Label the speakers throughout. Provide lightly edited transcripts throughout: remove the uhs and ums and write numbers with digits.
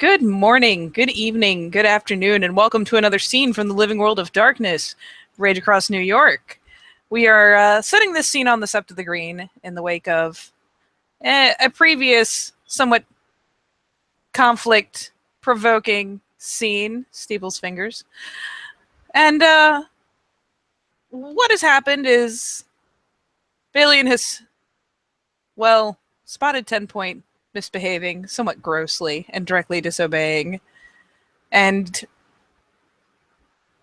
Speaker 1: Good morning, good evening, good afternoon, and welcome to another scene from the living world of darkness, Rage Across New York. We are setting this scene on the Sept of the Green in the wake of a previous, somewhat conflict-provoking scene, Steeple's Fingers. And what has happened is Balian has, spotted 10 Point misbehaving somewhat grossly and directly disobeying. And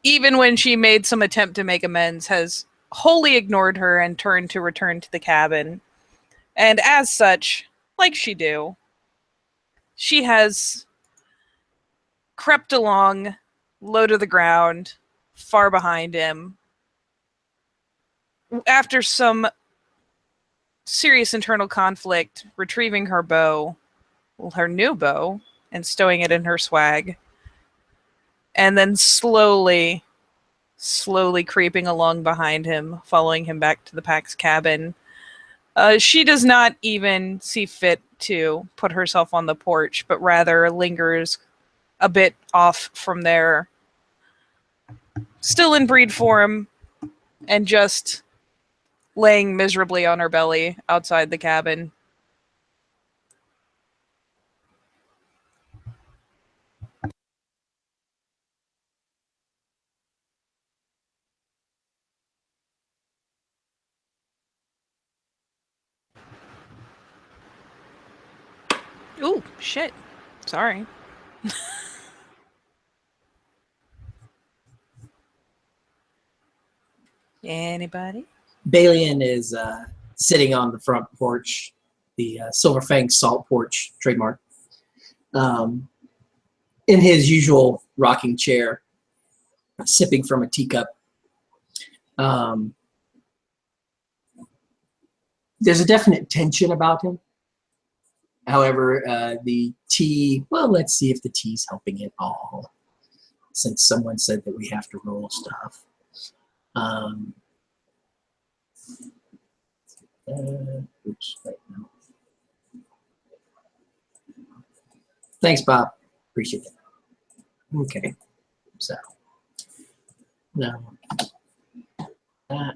Speaker 1: even when she made some attempt to make amends, has wholly ignored her and turned to return to the cabin. And as such, like she do, she has crept along low to the ground, far behind him. After some serious internal conflict, retrieving her bow, her new bow, and stowing it in her swag. And then slowly creeping along behind him, following him back to the pack's cabin. She does not even see fit to put herself on the porch, but rather lingers a bit off from there, still in breed form, and just laying miserably on her belly outside the cabin. Ooh, shit. Sorry. Anybody?
Speaker 2: Balian is sitting on the front porch, the Silver Fang Salt Porch trademark, in his usual rocking chair, sipping from a teacup. There's a definite tension about him. However, the tea, well, let's see if the tea's helping at all, since someone said that we have to roll stuff. Oops, right now. Thanks, Bob. Appreciate it. Okay, so now that.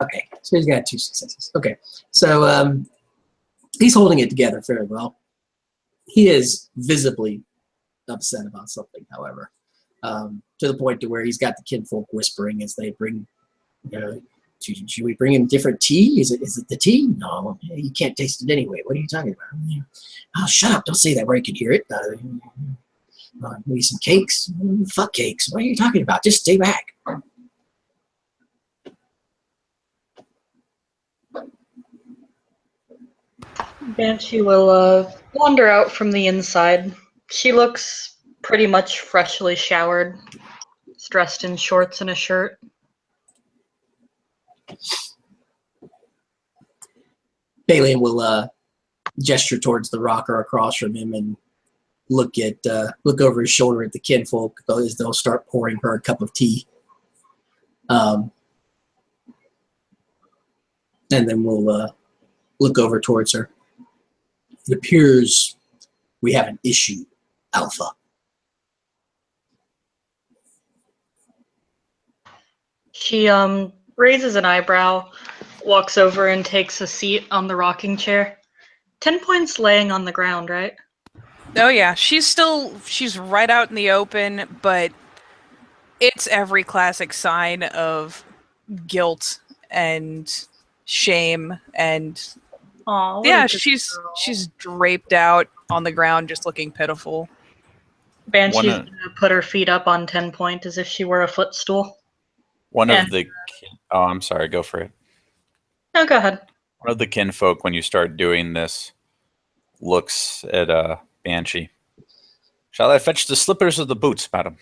Speaker 2: Okay, so he's got 2 successes. Okay, so he's holding it together fairly well. He is visibly upset about something, however, to the point to where he's got the kinfolk whispering as they bring, should we bring him different tea? Is it the tea? No, you can't taste it anyway. What are you talking about? Oh, shut up. Don't say that where he can hear it. Maybe some cakes? Fuck cakes. What are you talking about? Just stay back.
Speaker 3: Banshee will wander out from the inside. She looks pretty much freshly showered. She's dressed in shorts and a shirt.
Speaker 2: Balian will gesture towards the rocker across from him and look over his shoulder at the kinfolk as they'll start pouring her a cup of tea. And then we'll look over towards her. It appears we have an issue, Alpha.
Speaker 3: She raises an eyebrow, walks over and takes a seat on the rocking chair. 10 Point's laying on the ground, right?
Speaker 1: Oh yeah, she's right out in the open, but it's every classic sign of guilt and shame, and
Speaker 3: Aw,
Speaker 1: yeah, she's draped out on the ground, just looking pitiful.
Speaker 3: Banshee's gonna put her feet up on 10 Point as if she were a footstool.
Speaker 4: Oh, I'm sorry, go for it.
Speaker 3: No, go ahead.
Speaker 4: One of the kinfolk, when you start doing this, looks at Banshee. Shall I fetch the slippers or the boots, madam?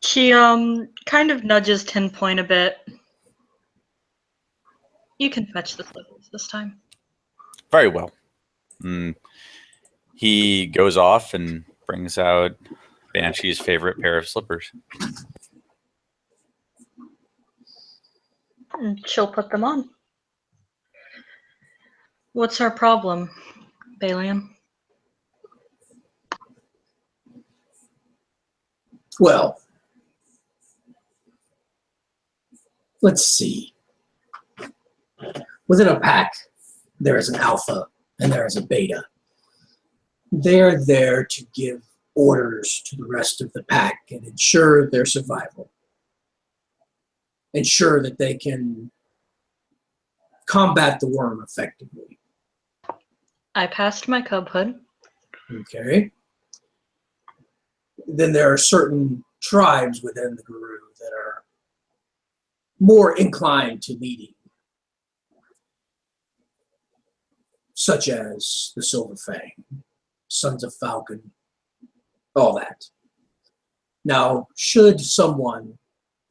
Speaker 3: She kind of nudges 10 Point a bit. You can fetch the slippers this time.
Speaker 4: Very well. He goes off and brings out Banshee's favorite pair of slippers.
Speaker 3: And she'll put them on. What's our problem, Balian?
Speaker 2: Well, let's see. Within a pack, there is an alpha and there is a beta. They're there to give orders to the rest of the pack and ensure their survival. Ensure that they can combat the worm effectively.
Speaker 3: I passed my cubhood.
Speaker 2: Okay. Then there are certain tribes within the Guru that are more inclined to leading, such as the Silver Fang, Sons of Falcon, all that. Now, should someone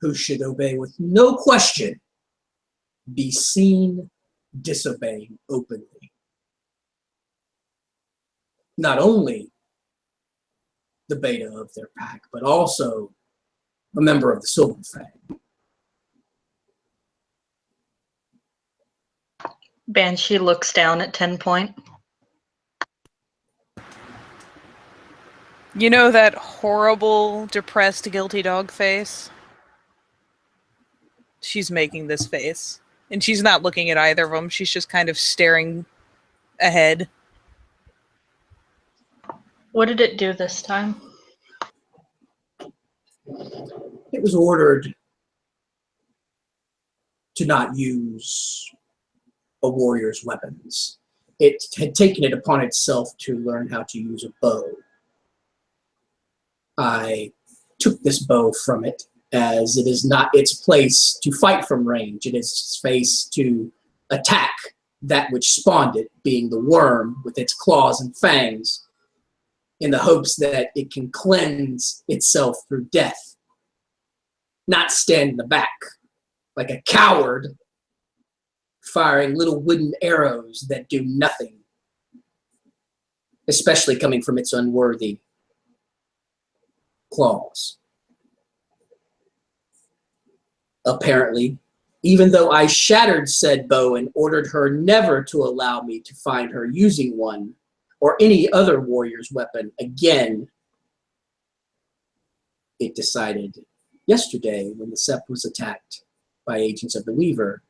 Speaker 2: who should obey with no question be seen disobeying openly, not only the beta of their pack, but also a member of the Silver Fang.
Speaker 3: Banshee looks down at 10 Point.
Speaker 1: You know that horrible, depressed, guilty dog face? She's making this face. And she's not looking at either of them. She's just kind of staring ahead.
Speaker 3: What did it do this time?
Speaker 2: It was ordered to not use a warrior's weapons. It had taken it upon itself to learn how to use a bow. I took this bow from it, as it is not its place to fight from range. It is its place to attack that which spawned it, being the worm with its claws and fangs, in the hopes that it can cleanse itself through death, not stand in the back like a coward firing little wooden arrows that do nothing, especially coming from its unworthy claws. Apparently, even though I shattered said bow and ordered her never to allow me to find her using one or any other warrior's weapon again, it decided yesterday, when the Sept was attacked by agents of the Weaver,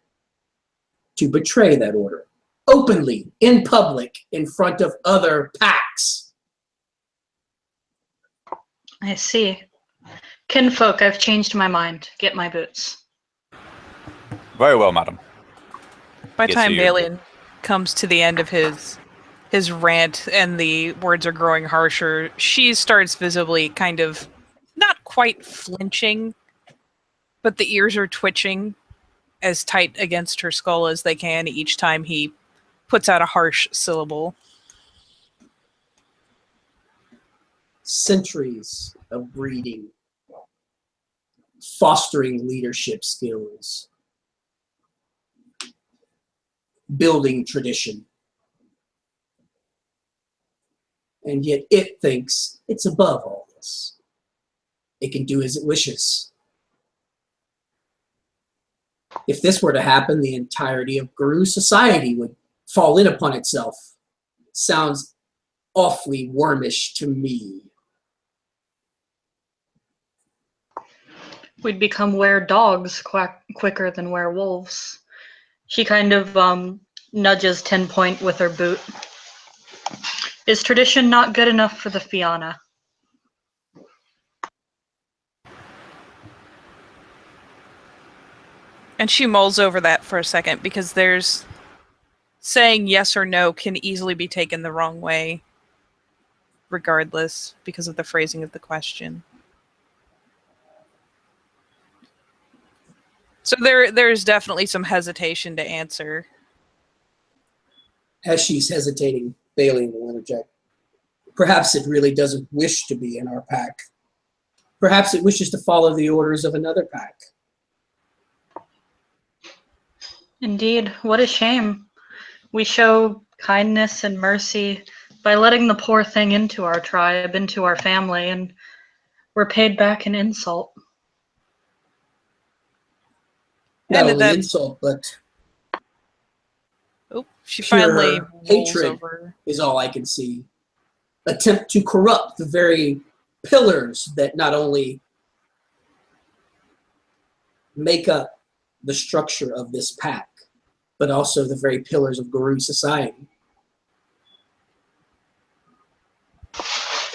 Speaker 2: to betray that order openly, in public, in front of other packs.
Speaker 3: I see. Kinfolk, I've changed my mind. Get my boots.
Speaker 4: Very well, madam.
Speaker 1: By the
Speaker 4: Yes,
Speaker 1: time
Speaker 4: you-
Speaker 1: Balian comes to the end of his rant and the words are growing harsher, she starts visibly kind of not quite flinching, but the ears are twitching as tight against her skull as they can each time he puts out a harsh syllable.
Speaker 2: Centuries of breeding, fostering leadership skills, building tradition. And yet it thinks it's above all this. It can do as it wishes. If this were to happen, the entirety of Guru society would fall in upon itself. Sounds awfully wormish to me.
Speaker 3: We'd become were-dogs quicker than werewolves. She kind of nudges 10 Point with her boot. Is tradition not good enough for the Fianna?
Speaker 1: And she mulls over that for a second, because there's saying yes or no can easily be taken the wrong way, regardless, because of the phrasing of the question. So there's definitely some hesitation to answer.
Speaker 2: As she's hesitating, Balian will interject. Perhaps it really doesn't wish to be in our pack. Perhaps it wishes to follow the orders of another pack.
Speaker 3: Indeed, what a shame. We show kindness and mercy by letting the poor thing into our tribe, into our family, and we're paid back an insult.
Speaker 2: Not
Speaker 1: And
Speaker 2: only
Speaker 1: that-
Speaker 2: insult, but
Speaker 1: Oh, she
Speaker 2: Pure
Speaker 1: finally rolls
Speaker 2: hatred
Speaker 1: over.
Speaker 2: is all I can see. Attempt to corrupt the very pillars that not only make up the structure of this pack, but also the very pillars of Guru society.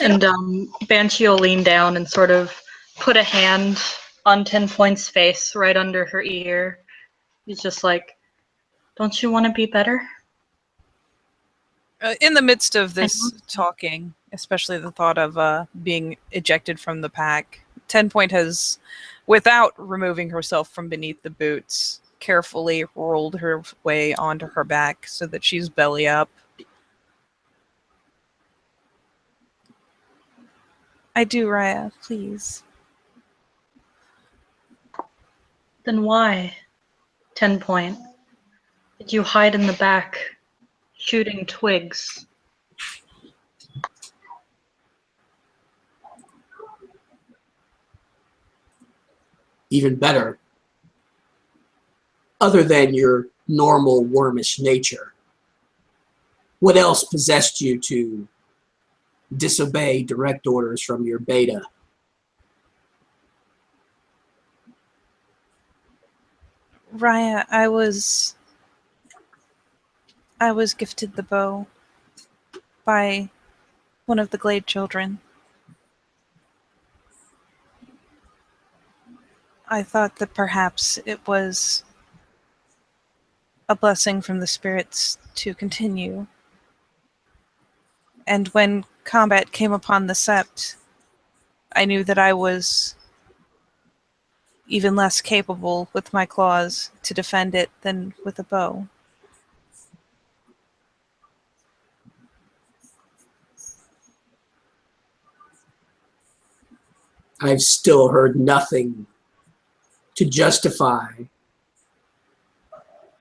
Speaker 3: And Banshee will lean down and sort of put a hand on 10 Point's face right under her ear. He's just like, don't you want to be better?
Speaker 1: In the midst of this talking, especially the thought of being ejected from the pack, 10 Point has, without removing herself from beneath the boots, carefully rolled her way onto her back so that she's belly up. I do, Raya, please.
Speaker 3: Then why, 10 Point, did you hide in the back, shooting twigs?
Speaker 2: Even better, other than your normal wormish nature, what else possessed you to disobey direct orders from your beta?
Speaker 1: Raya, I was gifted the bow by one of the Glade children. I thought that perhaps it was a blessing from the spirits to continue. And when combat came upon the sept, I knew that I was even less capable with my claws to defend it than with a bow.
Speaker 2: I've still heard nothing to justify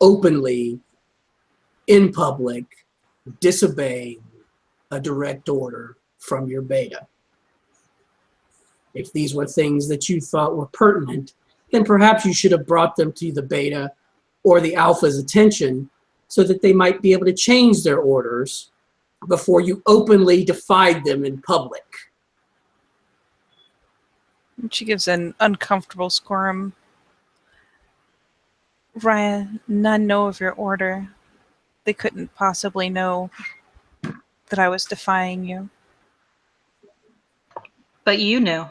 Speaker 2: openly, in public, disobeying a direct order from your beta. If these were things that you thought were pertinent, then perhaps you should have brought them to the beta or the alpha's attention so that they might be able to change their orders before you openly defied them in public.
Speaker 1: She gives an uncomfortable squirm. Raya, none know of your order. They couldn't possibly know that I was defying you.
Speaker 3: But you knew.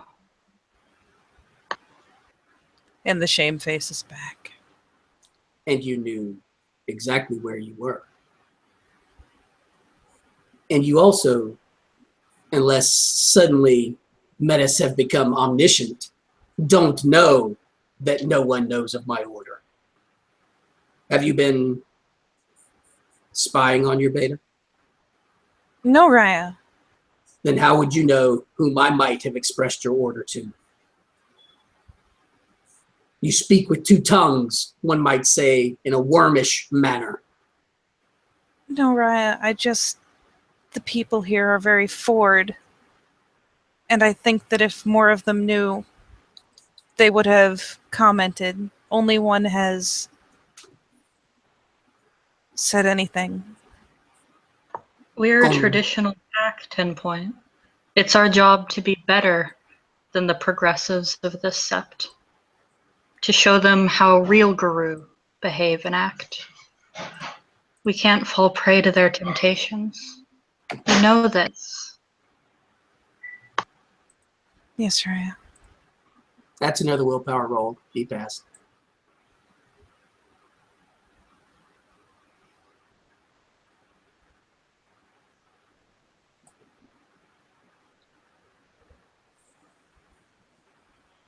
Speaker 1: And the shame face is back.
Speaker 2: And you knew exactly where you were. And you also, unless suddenly metas have become omniscient, don't know that no one knows of my order. Have you been spying on your beta?
Speaker 1: No, Raya.
Speaker 2: Then how would you know whom I might have expressed your order to? You speak with two tongues, one might say, in a wormish manner.
Speaker 1: No, Raya, the people here are very forward. And I think that if more of them knew, they would have commented. Only one has said anything.
Speaker 3: We're a traditional pack, 10 Point. It's our job to be better than the progressives of this sept. To show them how real Guru behave and act. We can't fall prey to their temptations. We know this.
Speaker 1: Yes, Raya.
Speaker 2: That's another willpower roll. He passed.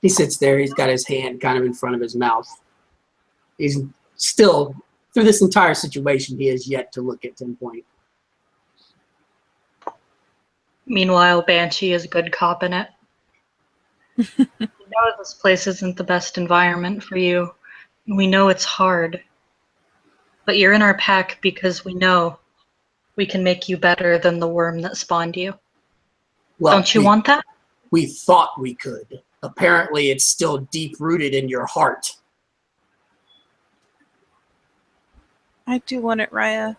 Speaker 2: He sits there. He's got his hand kind of in front of his mouth. He's still, through this entire situation, he has yet to look at 10 Point.
Speaker 3: Meanwhile, Banshee is good cop in it. We know this place isn't the best environment for you. We know it's hard. But you're in our pack because we know we can make you better than the worm that spawned you.
Speaker 2: Well,
Speaker 3: don't you want that?
Speaker 2: We thought we could. Apparently, it's still deep-rooted in your heart.
Speaker 1: I do want it, Raya.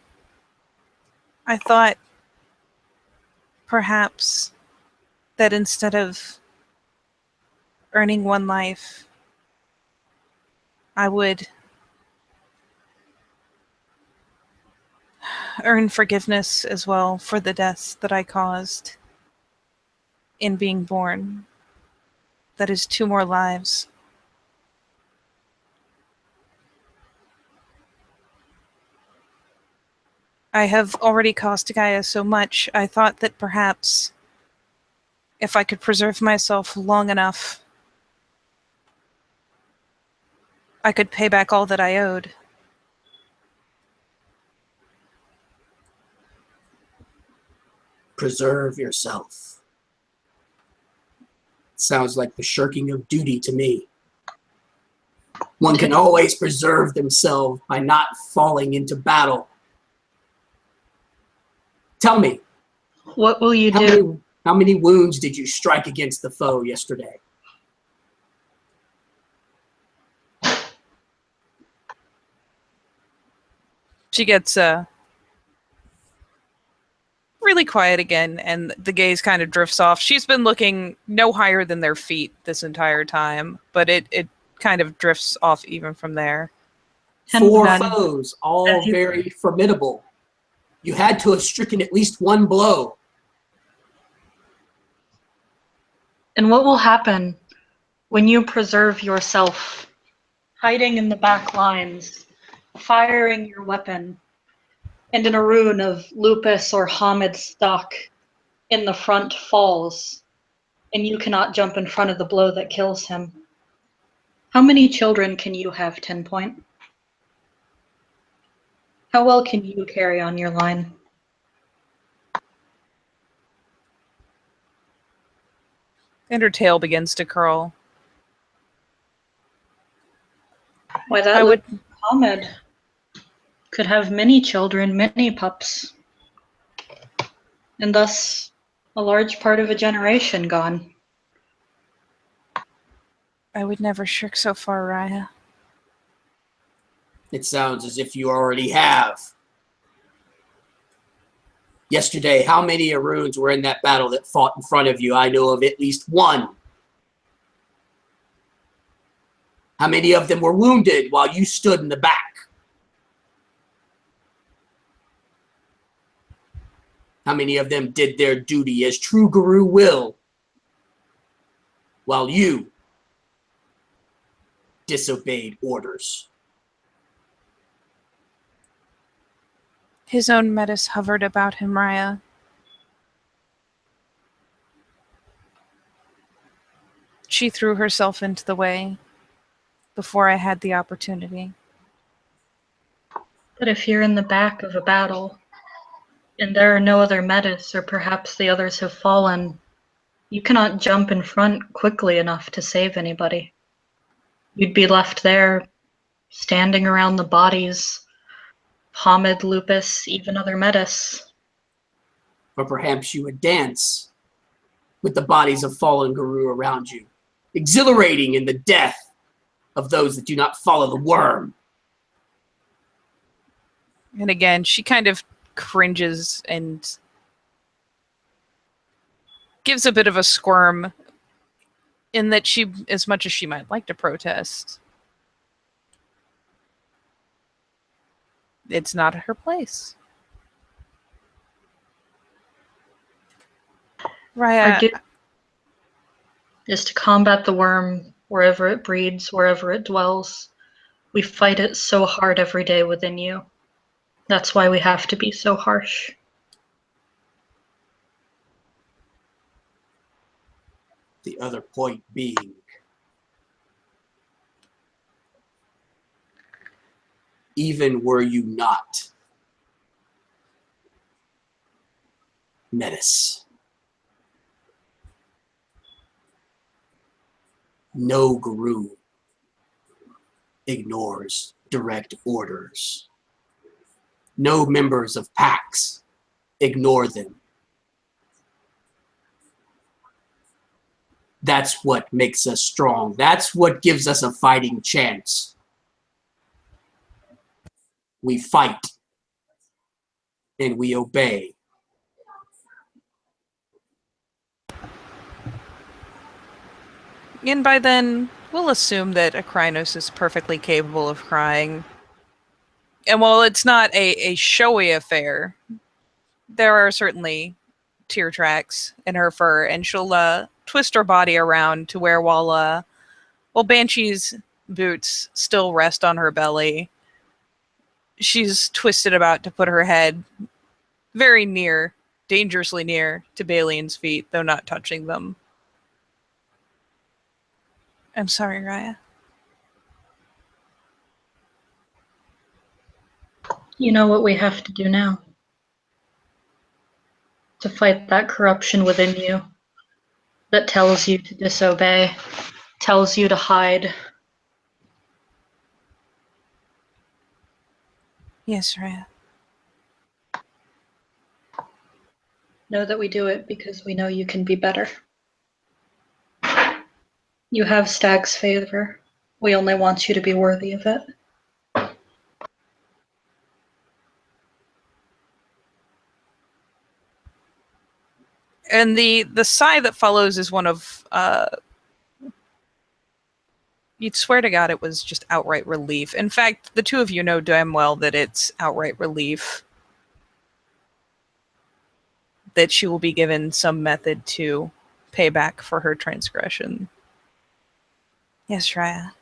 Speaker 1: I thought perhaps that instead of earning one life, I would earn forgiveness as well for the deaths that I caused in being born. That is 2 more lives. I have already cost Gaia so much, I thought that perhaps if I could preserve myself long enough, I could pay back all that I owed.
Speaker 2: Preserve yourself. Sounds like the shirking of duty to me. One can always preserve themselves by not falling into battle. Tell me,
Speaker 3: What will you do?
Speaker 2: How many wounds did you strike against the foe yesterday?
Speaker 1: She gets really quiet again, and the gaze kind of drifts off. She's been looking no higher than their feet this entire time, but it kind of drifts off even from there.
Speaker 2: 4
Speaker 3: then,
Speaker 2: foes, all very formidable. You had to have stricken at least 1 blow.
Speaker 3: And what will happen when you preserve yourself, hiding in the back lines, firing your weapon, and an Arun of Lupus or Hamid stock in the front falls, and you cannot jump in front of the blow that kills him? How many children can you have, 10 Point? How well can you carry on your line?
Speaker 1: And her tail begins to curl.
Speaker 3: Why, that Hamid could have many children, many pups, and thus a large part of a generation gone.
Speaker 1: I would never shirk so far, Raya.
Speaker 2: It sounds as if you already have. Yesterday, how many Aruns were in that battle that fought in front of you? I know of at least 1. How many of them were wounded while you stood in the back? How many of them did their duty as true Guru will, while you disobeyed orders?
Speaker 1: His own menace hovered about him, Raya. She threw herself into the way before I had the opportunity.
Speaker 3: But if you're in the back of a battle, and there are no other metas, or perhaps the others have fallen, you cannot jump in front quickly enough to save anybody. You'd be left there, standing around the bodies, Hamid, Lupus, even other metas.
Speaker 2: Or perhaps you would dance with the bodies of fallen Guru around you, exhilarating in the death of those that do not follow the worm.
Speaker 1: And again, she kind of cringes and gives a bit of a squirm in that she, as much as she might like to protest, it's not her place. Raya,
Speaker 3: Our duty is to combat the worm wherever it breeds, wherever it dwells. We fight it so hard every day within you. That's why we have to be so harsh.
Speaker 2: The other point being, even were you not menace, no Guru ignores direct orders. No members of packs ignore them. That's what makes us strong. That's what gives us a fighting chance. we fight and we obey.
Speaker 1: And by then, we'll assume that Acrinos is perfectly capable of crying. And while it's not a showy affair, there are certainly tear tracks in her fur, and she'll twist her body around to where while Banshee's boots still rest on her belly, she's twisted about to put her head very near, dangerously near, to Balian's feet, though not touching them. I'm sorry, Raya.
Speaker 3: You know what we have to do now? To fight that corruption within you that tells you to disobey, tells you to hide.
Speaker 1: Yes, Raya.
Speaker 3: Know that we do it because we know you can be better. You have Stag's favor. We only want you to be worthy of it.
Speaker 1: And the sigh that follows is one of you'd swear to God it was just outright relief. In fact, the two of you know damn well that it's outright relief that she will be given some method to pay back for her transgression. Yes, Raya.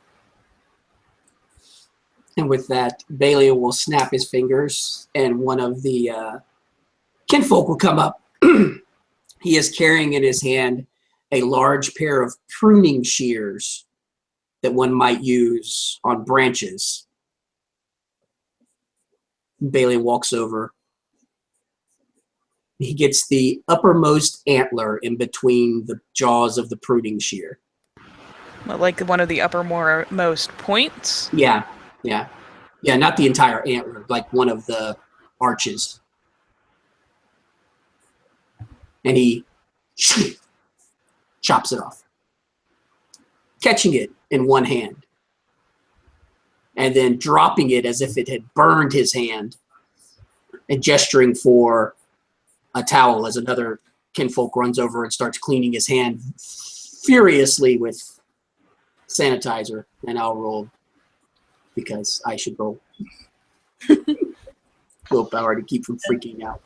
Speaker 2: And with that, Balian will snap his fingers, and one of the kinfolk will come up. He is carrying in his hand a large pair of pruning shears that one might use on branches. Balian walks over. He gets the uppermost antler in between the jaws of the pruning shear.
Speaker 1: Like one of the uppermost points?
Speaker 2: Yeah. Not the entire antler, like one of the arches. And he chops it off, catching it in one hand, and then dropping it as if it had burned his hand, and gesturing for a towel as another kinfolk runs over and starts cleaning his hand furiously with sanitizer. And I'll roll, because I should roll willpower to keep from freaking out.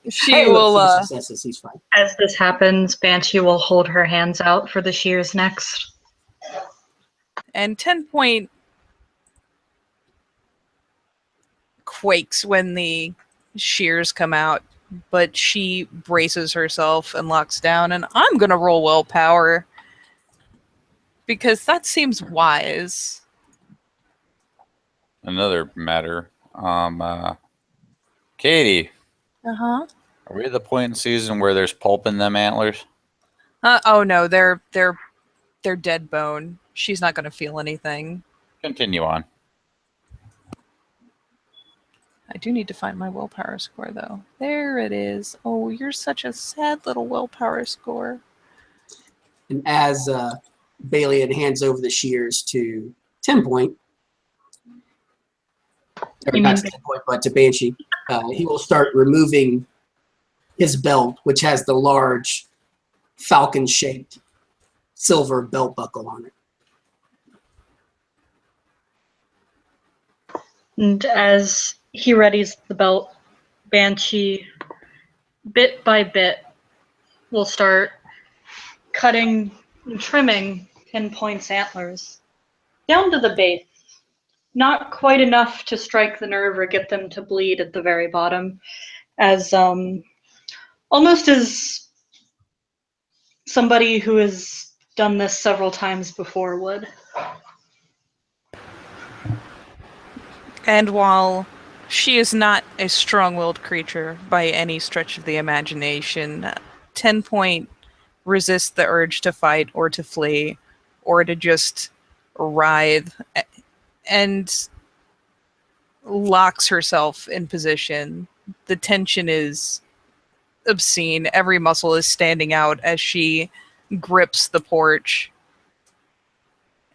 Speaker 1: She will.
Speaker 2: Successes, he's fine.
Speaker 3: As this happens, Banshee will hold her hands out for the shears next.
Speaker 1: And 10-point quakes when the shears come out, but she braces herself and locks down. And I'm going to roll willpower because that seems wise.
Speaker 4: Another matter. Katie.
Speaker 1: Uh-huh.
Speaker 4: Are we at the point in season where there's pulp in them antlers?
Speaker 1: Oh no, they're dead bone. She's not going to feel anything.
Speaker 4: Continue on.
Speaker 1: I do need to find my willpower score, though. There it is. Oh, you're such a sad little willpower score.
Speaker 2: And as Balian hands over the shears to 10-point, or not to 10-point, but to Banshee, he will start removing his belt, which has the large falcon-shaped silver belt buckle on it.
Speaker 3: And as he readies the belt, Banshee, bit by bit, will start cutting and trimming Pinpoint's antlers down to the base. Not quite enough to strike the nerve or get them to bleed at the very bottom, as almost as somebody who has done this several times before would.
Speaker 1: And while she is not a strong-willed creature by any stretch of the imagination, 10-point resists the urge to fight or to flee or to just writhe and locks herself in position. The tension is obscene. Every muscle is standing out as she grips the porch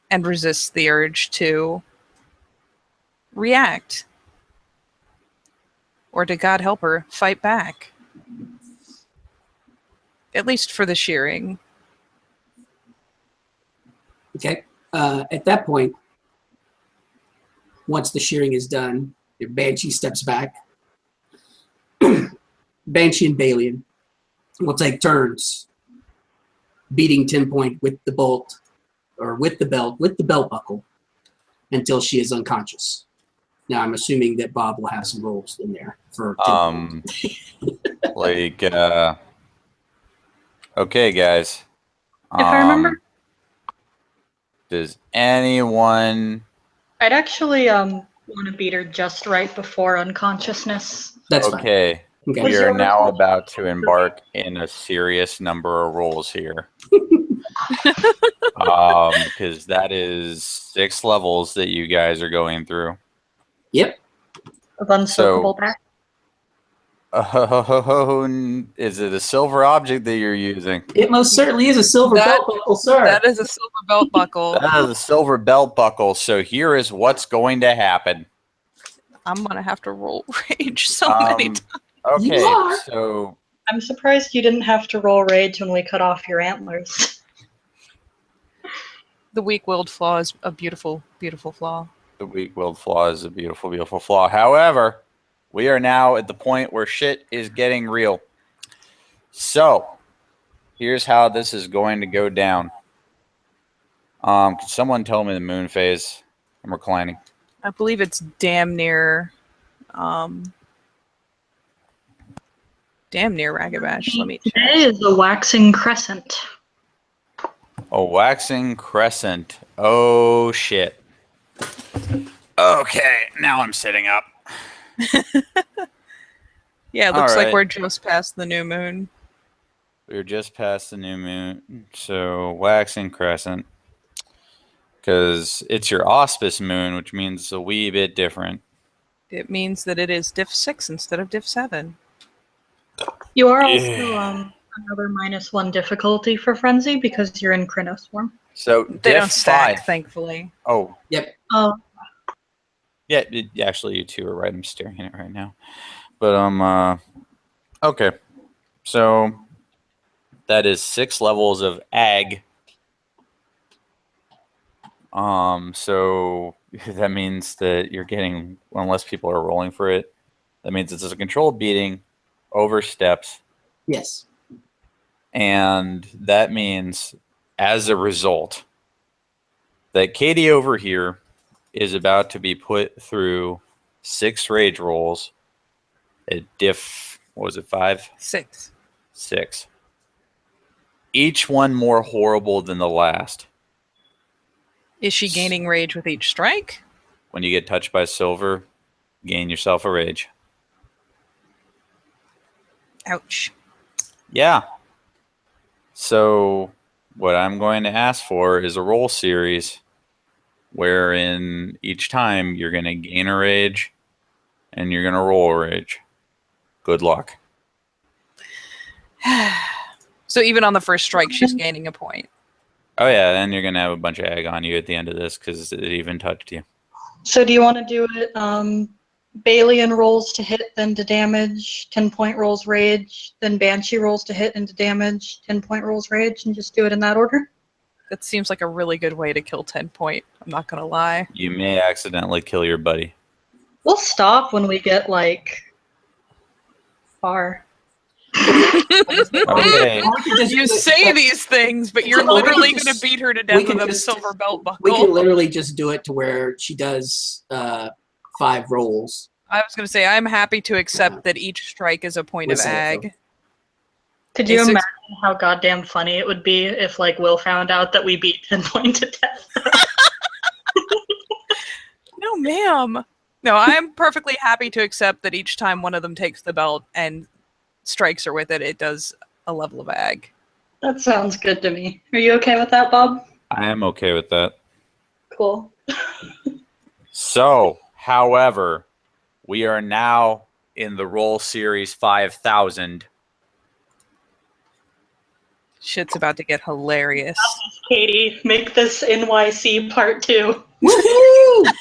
Speaker 1: and resists the urge to react? Or to God help her, fight back? At least for the shearing.
Speaker 2: Okay. At that point, once the shearing is done, Banshee steps back. Banshee and Balian will take turns beating 10 Point with the bolt, or with the belt buckle, until she is unconscious. Now, I'm assuming that Bob will have some rolls in there for 10
Speaker 4: Like, okay, guys.
Speaker 3: If I remember,
Speaker 4: Does anyone?
Speaker 3: I'd actually want to beat her just right before unconsciousness.
Speaker 2: That's fine.
Speaker 4: Okay.
Speaker 2: Okay.
Speaker 4: We are now about to embark in a serious number of rolls here. Because that is 6 levels that you guys are going through.
Speaker 2: Yep.
Speaker 3: Of unsoakable back.
Speaker 4: Is it a silver object that you're using?
Speaker 2: It most certainly is a silver belt buckle, sir.
Speaker 1: That is a silver belt buckle.
Speaker 4: That is a silver belt buckle. So here is what's going to happen.
Speaker 1: I'm gonna have to roll rage so many times.
Speaker 2: You
Speaker 4: Okay,
Speaker 2: are.
Speaker 4: so
Speaker 3: I'm surprised you didn't have to roll rage when we cut off your antlers.
Speaker 1: The weak-willed flaw is a beautiful, beautiful flaw.
Speaker 4: the weak-willed flaw is a beautiful, beautiful flaw. However, we are now at the point where shit is getting real. So, here's how this is going to go down. Can someone tell me the moon phase? I'm reclining.
Speaker 1: I believe it's damn near Ragabash. Let me check.
Speaker 3: Today is the waxing crescent.
Speaker 4: A waxing crescent. Oh, shit. Okay, now I'm sitting up.
Speaker 1: Yeah, it looks
Speaker 4: All
Speaker 1: like
Speaker 4: right.
Speaker 1: we're just past the new moon.
Speaker 4: We're just past the new moon. So, waxing crescent. Because it's your auspice moon, which means it's a wee bit different.
Speaker 1: It means that it is diff 6 instead of diff 7.
Speaker 3: You are also another -1 difficulty for frenzy because you're in Krynos form.
Speaker 4: So,
Speaker 1: They
Speaker 4: diff
Speaker 1: don't stack,
Speaker 4: 5.
Speaker 1: thankfully.
Speaker 4: Oh,
Speaker 2: Yep.
Speaker 3: Oh,
Speaker 4: yeah, actually, you two are right. I'm staring at it right now. But, okay. So, that is 6 levels of ag. So that means that you're getting, unless people are rolling for it, that means it's a controlled beating over steps.
Speaker 2: Yes.
Speaker 4: And that means, as a result, that Katie over here is about to be put through 6 rage rolls at diff, what was it, 5?
Speaker 1: 6.
Speaker 4: 6. Each one more horrible than the last.
Speaker 1: Is she gaining rage with each strike?
Speaker 4: When you get touched by silver, gain yourself a rage.
Speaker 1: Ouch.
Speaker 4: Yeah. So what I'm going to ask for is a roll series wherein each time you're going to gain a rage and you're going to roll a rage. Good luck.
Speaker 1: So even on the first strike, she's gaining a point.
Speaker 4: Oh, yeah, then you're going to have a bunch of egg on you at the end of this because it even touched you.
Speaker 3: so do you want to do it Balian rolls to hit, then to damage, 10-point rolls rage, then Banshee rolls to hit and to damage, 10-point rolls rage, and just do it in that order?
Speaker 1: That seems like a really good way to kill 10 point. I'm not going to lie.
Speaker 4: You may accidentally kill your buddy.
Speaker 3: We'll stop when we get, like, far.
Speaker 4: Okay.
Speaker 1: You say these things, but you're
Speaker 2: Or we
Speaker 1: literally
Speaker 2: can
Speaker 1: going to
Speaker 2: just-
Speaker 1: beat her to
Speaker 2: we
Speaker 1: death
Speaker 2: can
Speaker 1: with a
Speaker 2: just-
Speaker 1: silver belt buckle.
Speaker 2: We can literally just do it to where she does 5 rolls.
Speaker 1: I was going to say, I'm happy to accept that each strike is a point
Speaker 2: With
Speaker 1: of ag.
Speaker 3: Could you
Speaker 1: A six-
Speaker 3: imagine how goddamn funny it would be if, like, Will found out that we beat 10-point to death?
Speaker 1: No, ma'am. No, I'm perfectly happy to accept that each time one of them takes the belt and strikes her with it, it does a level of ag.
Speaker 3: That sounds good to me. Are you okay with that, Bob?
Speaker 4: I am okay with that.
Speaker 3: Cool.
Speaker 4: So, however, we are now in the roll series 5000.
Speaker 1: Shit's about to get hilarious.
Speaker 3: Katie, make this NYC part 2.
Speaker 2: Woohoo!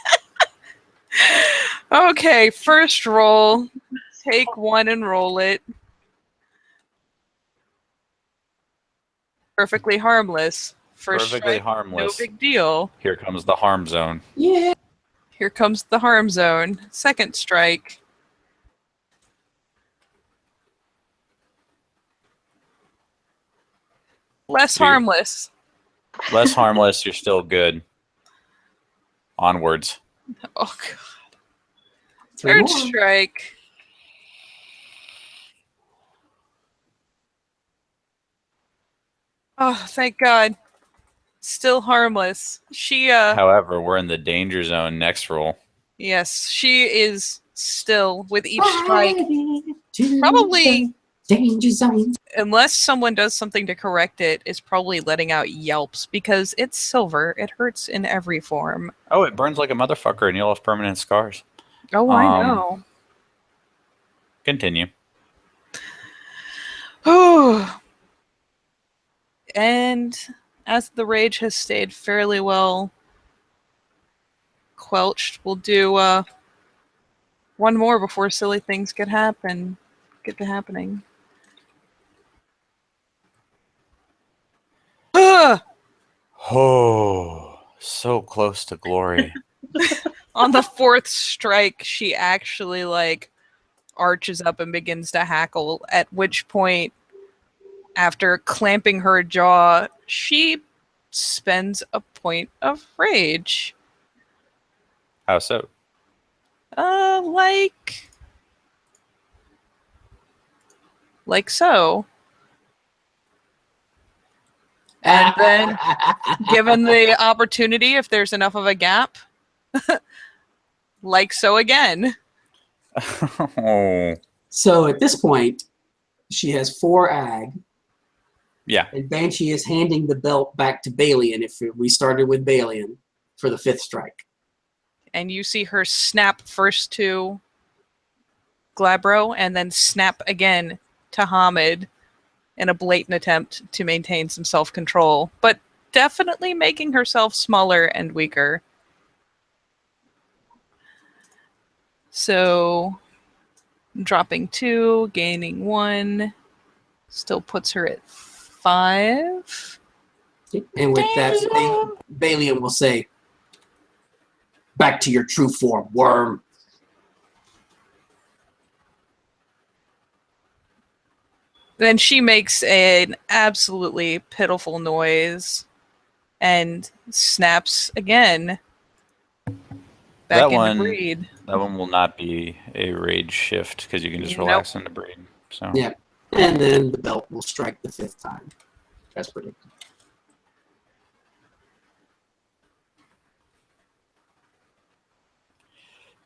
Speaker 1: Okay, first roll. Take one and roll it. Perfectly harmless. First
Speaker 4: Perfectly
Speaker 1: strike,
Speaker 4: harmless.
Speaker 1: no big deal.
Speaker 4: Here comes the harm zone.
Speaker 2: Yeah.
Speaker 1: Here comes the harm zone. Second strike. Less
Speaker 4: Dude.
Speaker 1: harmless.
Speaker 4: Less harmless, you're still good. Onwards.
Speaker 1: Oh, God.
Speaker 2: Three
Speaker 1: Third
Speaker 2: more.
Speaker 1: strike. Oh, thank God. Still harmless. She,
Speaker 4: However, we're in the danger zone next roll.
Speaker 1: yes, she is still, with each strike,
Speaker 2: Riding to
Speaker 1: probably,
Speaker 2: the danger zone.
Speaker 1: unless someone does something to correct it, is probably letting out yelps because it's silver. It hurts in every form.
Speaker 4: Oh, it burns like a motherfucker and you'll have permanent scars.
Speaker 1: Oh, I know.
Speaker 4: Continue.
Speaker 1: And as the rage has stayed fairly well quelched, we'll do one more before silly things get to happening.
Speaker 4: Oh, so close to glory.
Speaker 1: On the fourth strike, she actually arches up and begins to hackle, at which point, after clamping her jaw, she spends a point of rage.
Speaker 4: How so?
Speaker 1: Like so. And then, given the opportunity, if there's enough of a gap, like so again.
Speaker 4: Oh.
Speaker 2: So at this point, she has 4 ag,
Speaker 4: Yeah.
Speaker 2: and Banshee is handing the belt back to Balian if we started with Balian for the 5th strike.
Speaker 1: And you see her snap first to Glabro and then snap again to Hamid in a blatant attempt to maintain some self-control, but definitely making herself smaller and weaker. So, dropping 2, gaining 1, still puts her at 5.
Speaker 2: And with that, Balian will say, "Back to your true form, worm."
Speaker 1: Then she makes an absolutely pitiful noise and snaps again back
Speaker 4: That
Speaker 1: into
Speaker 4: one,
Speaker 1: breed.
Speaker 4: that one will not be a rage shift because you can just
Speaker 1: Nope.
Speaker 4: relax into breed. So
Speaker 2: Yeah. And then the belt will strike the 5th time, as predicted.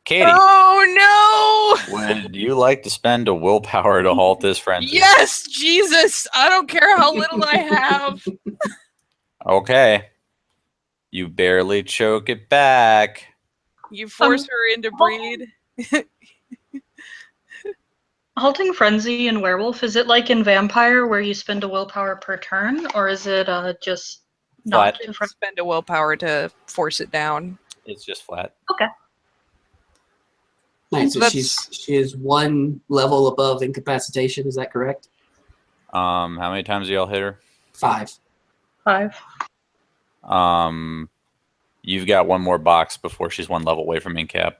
Speaker 4: Katie,
Speaker 1: Oh no!
Speaker 4: would you like to spend a willpower to halt this frenzy?
Speaker 1: Yes, Jesus! I don't care how little I have.
Speaker 4: Okay. You barely choke it back.
Speaker 1: You force her into breed.
Speaker 3: Halting Frenzy in Werewolf, is it like in Vampire where you spend a willpower per turn, or is it just not?
Speaker 4: Flat.
Speaker 1: Spend a willpower to force it down.
Speaker 4: It's just flat.
Speaker 3: Okay.
Speaker 2: Nice. So
Speaker 1: That's-
Speaker 2: she is 1 level above incapacitation. Is that correct?
Speaker 4: How many times do y'all hit her?
Speaker 2: 5.
Speaker 3: 5.
Speaker 4: You've got 1 more box before she's 1 level away from incap.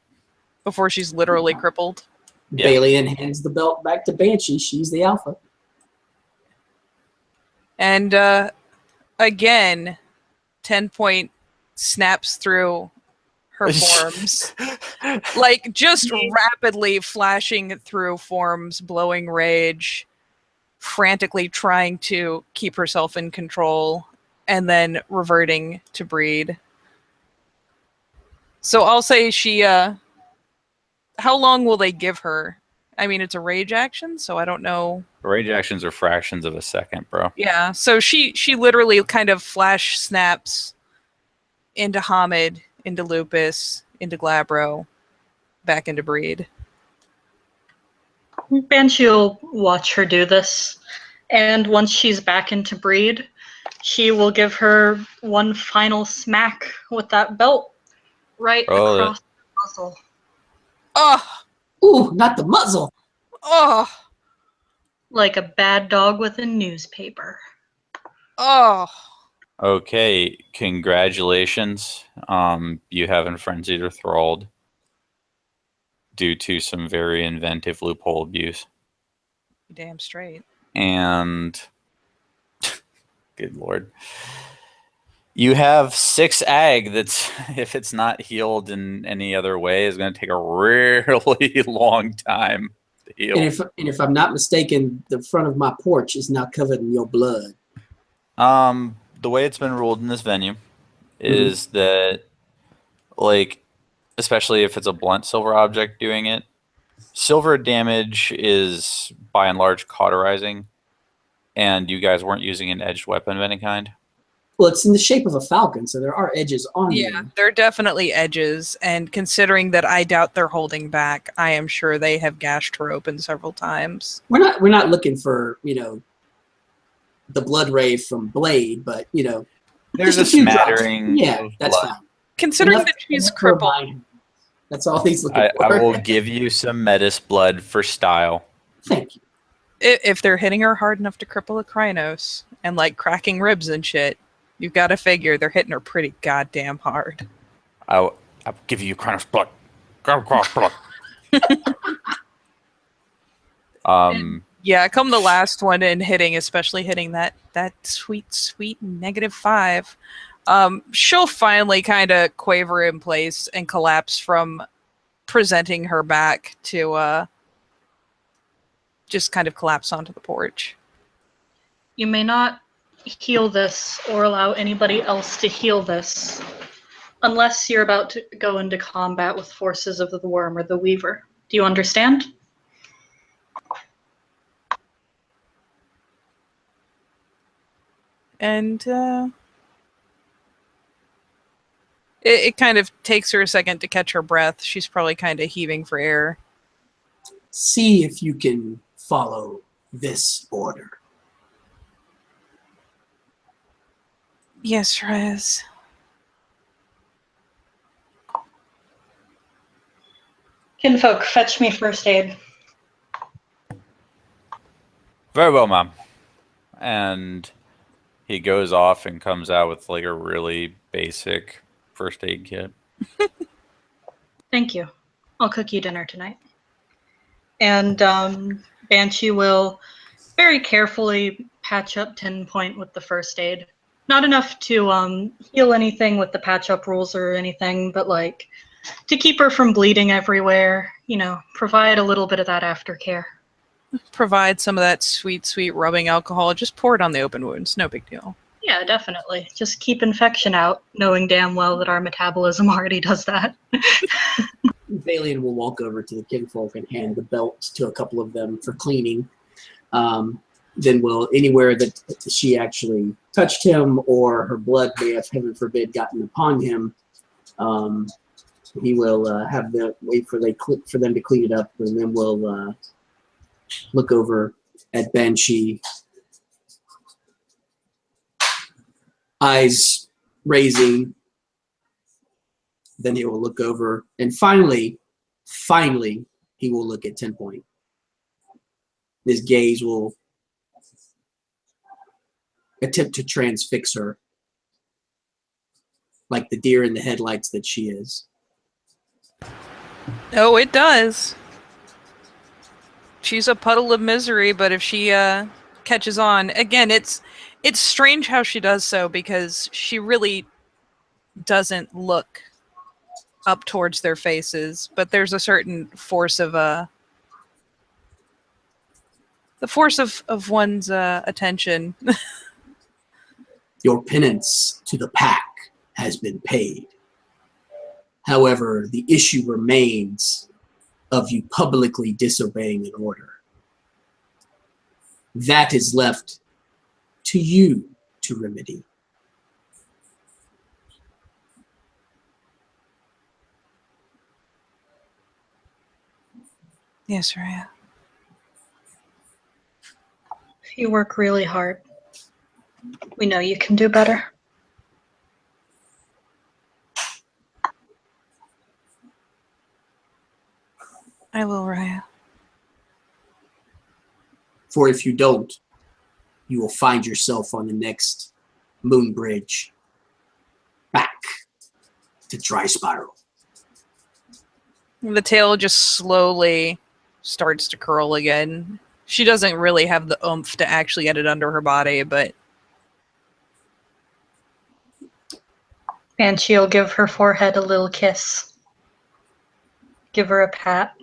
Speaker 1: Before she's literally crippled.
Speaker 4: Yeah.
Speaker 2: Balian hands the belt back to Banshee. She's the alpha.
Speaker 1: And again, 10-point snaps through her forms. Just rapidly flashing through forms, blowing rage, frantically trying to keep herself in control, and then reverting to breed. So I'll say she, how long will they give her? I mean, it's a rage action, so I don't know.
Speaker 4: Rage actions are fractions of a second, bro.
Speaker 1: Yeah, so she literally kind of flash snaps into Hamid, into Lupus, into Glabro, back into breed.
Speaker 3: Banshee will watch her do this, and once she's back into breed, he will give her 1 final smack with that belt right
Speaker 4: Roll
Speaker 3: across the muzzle.
Speaker 1: Oh,
Speaker 2: Ooh, not the muzzle.
Speaker 1: oh,
Speaker 3: Like a bad dog with a newspaper.
Speaker 1: oh.
Speaker 4: Okay, congratulations. You haven't frenzied or thralled due to some very inventive loophole abuse.
Speaker 1: Damn straight.
Speaker 4: And good lord. You have 6 ag that's, if it's not healed in any other way, is going to take a really long time to heal.
Speaker 2: And if I'm not mistaken, the front of my porch is now covered in your blood.
Speaker 4: The way it's been ruled in this venue is that, like, especially if it's a blunt silver object doing it, silver damage is by and large cauterizing, and you guys weren't using an edged weapon of any kind.
Speaker 2: Well, it's in the shape of a falcon, so there are edges on
Speaker 1: Yeah,
Speaker 2: them.
Speaker 1: there are definitely edges, and considering that I doubt they're holding back, I am sure they have gashed her open several times.
Speaker 2: We're not looking for, you know, the blood ray from Blade, but, you know,
Speaker 4: There's
Speaker 2: just
Speaker 4: a
Speaker 2: few drops.
Speaker 4: semattering.
Speaker 2: Yeah,
Speaker 4: of
Speaker 2: that's
Speaker 4: blood.
Speaker 2: fine.
Speaker 1: Considering
Speaker 2: Enough-
Speaker 1: that she's
Speaker 2: enough for a
Speaker 1: crippled,
Speaker 2: mind. That's all he's looking
Speaker 4: I
Speaker 2: for.
Speaker 4: will give you some metis blood for style.
Speaker 2: Thank you.
Speaker 1: if they're hitting her hard enough to cripple a Krynos and like cracking ribs and shit, you've got to figure they're hitting her pretty goddamn hard.
Speaker 4: I'll give you Kronos blood. Kronos blood.
Speaker 1: Yeah, come the last one and hitting, especially hitting that sweet -5. She'll finally kind of quaver in place and collapse from presenting her back to just kind of collapse onto the porch.
Speaker 3: You may not heal this or allow anybody else to heal this unless you're about to go into combat with forces of the Worm or the Weaver. Do you understand?
Speaker 1: And it kind of takes her a second to catch her breath. She's probably kind of heaving for air.
Speaker 2: See if you can follow this order.
Speaker 1: Yes, Rez.
Speaker 3: Kinfolk, fetch me first aid.
Speaker 4: Very well, ma'am. And he goes off and comes out with like a really basic first aid kit.
Speaker 3: Thank you. I'll cook you dinner tonight. And Banshee will very carefully patch up 10 Point with the first aid. Not enough to heal anything with the patch up rules or anything, but like to keep her from bleeding everywhere, you know, provide a little bit of that aftercare.
Speaker 1: Provide some of that sweet rubbing alcohol. Just pour it on the open wounds. No big deal.
Speaker 3: Yeah, definitely. Just keep infection out, knowing damn well that our metabolism already does that.
Speaker 2: Valian will walk over to the kinfolk and hand the belt to a couple of them for cleaning. Then will anywhere that she actually touched him or her blood may have, heaven forbid, gotten upon him, he will have them wait for them to clean it up, and then we'll look over at Banshee, eyes raising. Then he will look over, and finally, he will look at 10 Point. His gaze will attempt to transfix her, like the deer in the headlights that she is.
Speaker 1: Oh, it does. She's a puddle of misery, but if she catches on, again, it's strange how she does so, because she really doesn't look up towards their faces, but there's a certain force of the force of one's attention.
Speaker 2: Your penance to the pack has been paid. However, the issue remains of you publicly disobeying an order. That is left to you to remedy.
Speaker 1: Yes, Raya.
Speaker 3: You work really hard. We know you can do better.
Speaker 1: I will, Raya.
Speaker 2: For if you don't, you will find yourself on the next moon bridge back to Dry Spiral.
Speaker 1: The tail just slowly starts to curl again. She doesn't really have the oomph to actually get it under her body, but
Speaker 3: Banshee will give her forehead a little kiss. Give her a pat.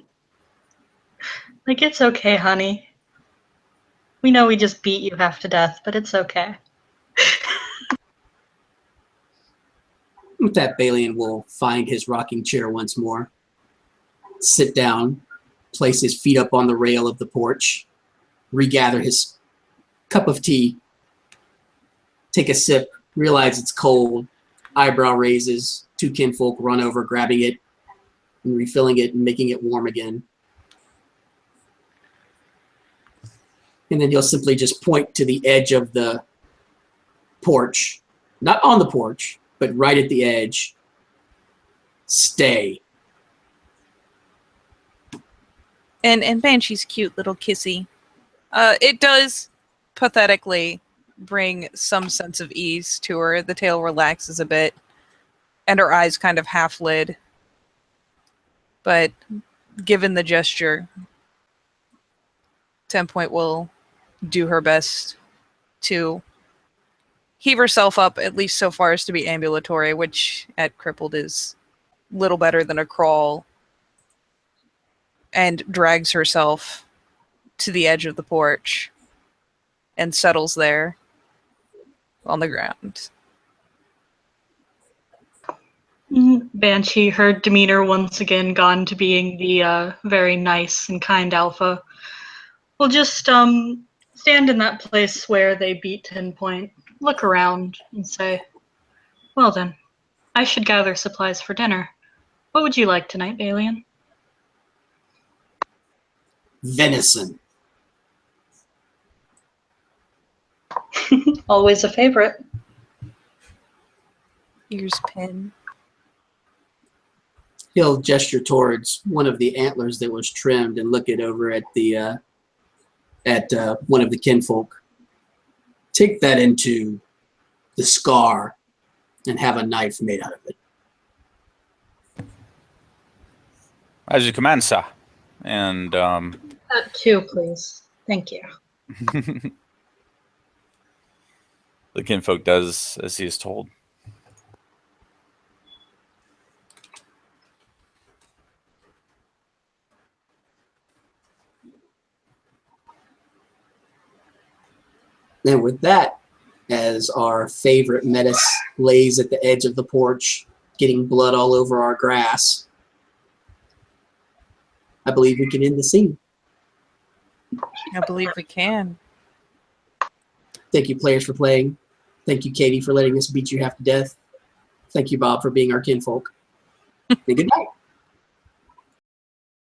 Speaker 3: Like, it's okay, honey. We know we just beat you half to death, but it's okay.
Speaker 2: With that, Balian will find his rocking chair once more, sit down, place his feet up on the rail of the porch, regather his cup of tea, take a sip, realize it's cold, eyebrow raises, two kinfolk run over, grabbing it and refilling it and making it warm again. And then he'll simply just point to the edge of the porch, not on the porch, but right at the edge. Stay.
Speaker 1: and Banshee's cute little kissy. It does pathetically bring some sense of ease to her. The tail relaxes a bit, and her eyes kind of half lid. But given the gesture, 10 Point will do her best to heave herself up, at least so far as to be ambulatory, which at crippled is little better than a crawl, and drags herself to the edge of the porch and settles there on the ground.
Speaker 3: Banshee, her demeanor once again gone to being the very nice and kind alpha, will just stand in that place where they beat 10 Point, look around, and say, well then, I should gather supplies for dinner. What would you like tonight, Balian?
Speaker 2: Venison.
Speaker 3: Always a favorite.
Speaker 1: Ears pin.
Speaker 2: He'll gesture towards one of the antlers that was trimmed and look it over at the one of the kinfolk. Take that into the scar and have a knife made out of it.
Speaker 4: As you command, sir. And
Speaker 3: That too, please. Thank you.
Speaker 4: the kinfolk does as he is told.
Speaker 2: And with that, as our favorite Metis lays at the edge of the porch, getting blood all over our grass, I believe we can end the scene.
Speaker 1: I believe we can.
Speaker 2: Thank you, players, for playing. Thank you, Katie, for letting us beat you half to death. Thank you, Bob, for being our kinfolk. And good night.